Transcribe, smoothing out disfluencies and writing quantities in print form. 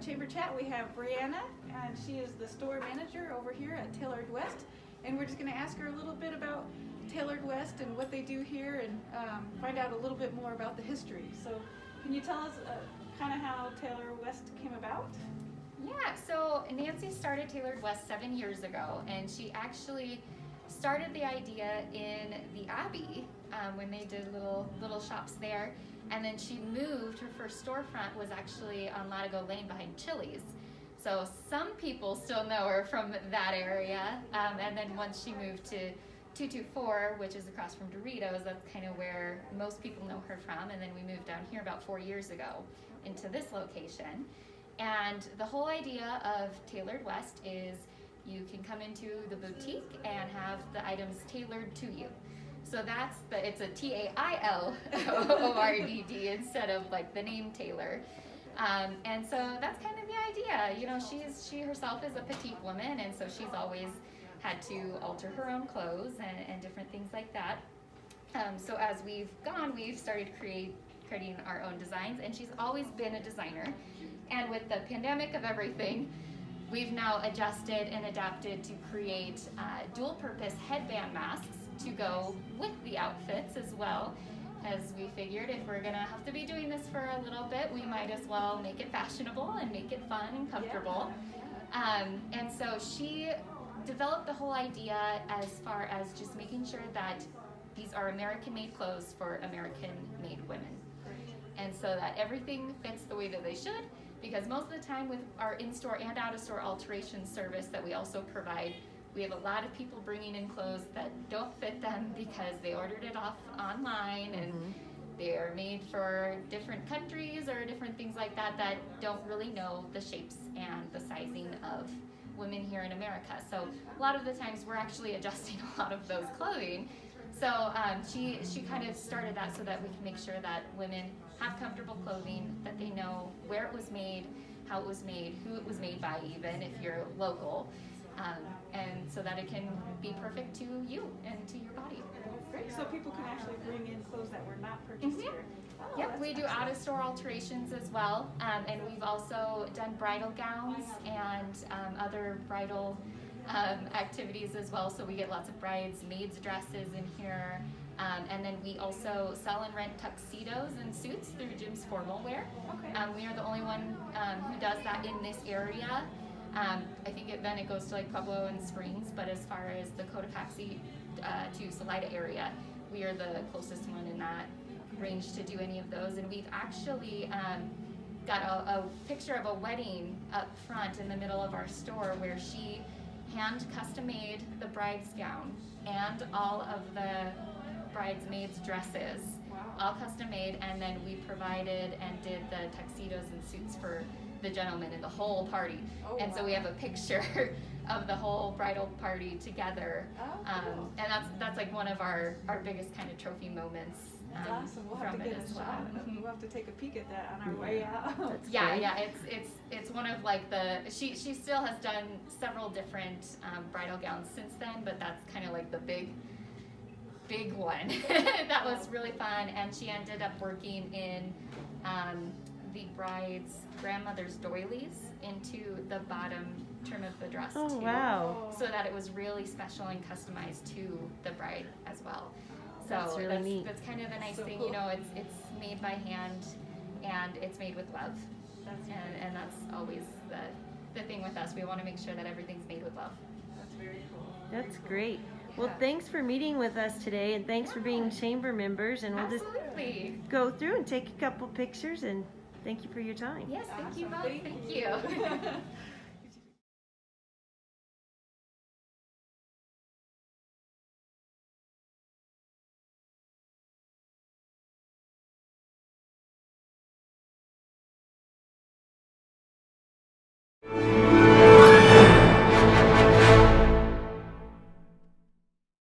Chamber Chat, we have Brianna, and she is the store manager over here at Tailored West. And we're just going to ask her a little bit about Tailored West and what they do here, and find out a little bit more about the history. So can you tell us kind of how Tailored West came about? Yeah, so Nancy started Tailored West 7 years ago, and she actually started the idea in the Abbey when they did little shops there, and then she moved. Her first storefront was actually on Latigo Lane behind Chili's. So some people still know her from that area, and then once she moved to 224, which is across from Doritos, that's kind of where most people know her from, and then we moved down here about 4 years ago into this location. And the whole idea of Tailored West is you can come into the boutique and have the items tailored to you. So it's a Tailord instead of like the name Taylor. And so that's kind of the idea. You know, she herself is a petite woman, and so she's always had to alter her own clothes and different things like that. So as we've gone, we've started creating our own designs, and she's always been a designer. And with the pandemic of everything, we've now adjusted and adapted to create dual purpose headband masks to go with the outfits as well, as we figured if we're gonna have to be doing this for a little bit, we might as well make it fashionable and make it fun and comfortable. And so she developed the whole idea as far as just making sure that these are American-made clothes for American-made women. And so that everything fits the way that they should, because most of the time with our in-store and out-of-store alteration service that we also provide, we have a lot of people bringing in clothes that don't fit them because they ordered it off online and they are made for different countries or different things like that don't really know the shapes and the sizing of women here in America. So a lot of the times we're actually adjusting a lot of those clothing. So she kind of started that so that we can make sure that women have comfortable clothing, that they know where it was made, how it was made, who it was made by, even if you're local, and so that it can be perfect to you and to your body. Great, so people can actually bring in clothes that were not purchased here. Oh, yep, we do out-of-store alterations as well, and we've also done bridal gowns and other bridal activities as well. So we get lots of bridesmaids dresses in here, and then we also sell and rent tuxedos and suits through Jim's Formal Wear. Okay. We are the only one who does that in this area. I think then it goes to like Pueblo and Springs, but as far as the Cotopaxi to Salida area, we are the closest one in that range to do any of those. And we've actually got a picture of a wedding up front in the middle of our store where she hand custom made the bride's gown and all of the bridesmaids dresses. Wow. All custom made, and then we provided and did the tuxedos and suits for the gentlemen and the whole party. Oh, and so we have a picture of the whole bridal party together. Oh, cool. And that's like one of our biggest kind of trophy moments. That's awesome. We'll have to from get it a as well. shot. We'll have to take a peek at that on our way out. Yeah, it's one of like she still has done several different bridal gowns since then, but that's kind of like the big one. That was really fun, and she ended up working in the bride's grandmother's doilies into the bottom trim of the dress Oh, too. wow. So that it was really special and customized to the bride as well. So That's really neat. That's kind of the nice So thing, cool. you know, it's made by hand and it's made with love. And that's always the thing with us. We want to make sure that everything's made with love. That's very cool. That's great. Well, Yeah. thanks for meeting with us today, and thanks for being chamber members. And we'll just Absolutely. go through and take a couple pictures, and thank you for your time. Yes, thank you Awesome. both. Thank you.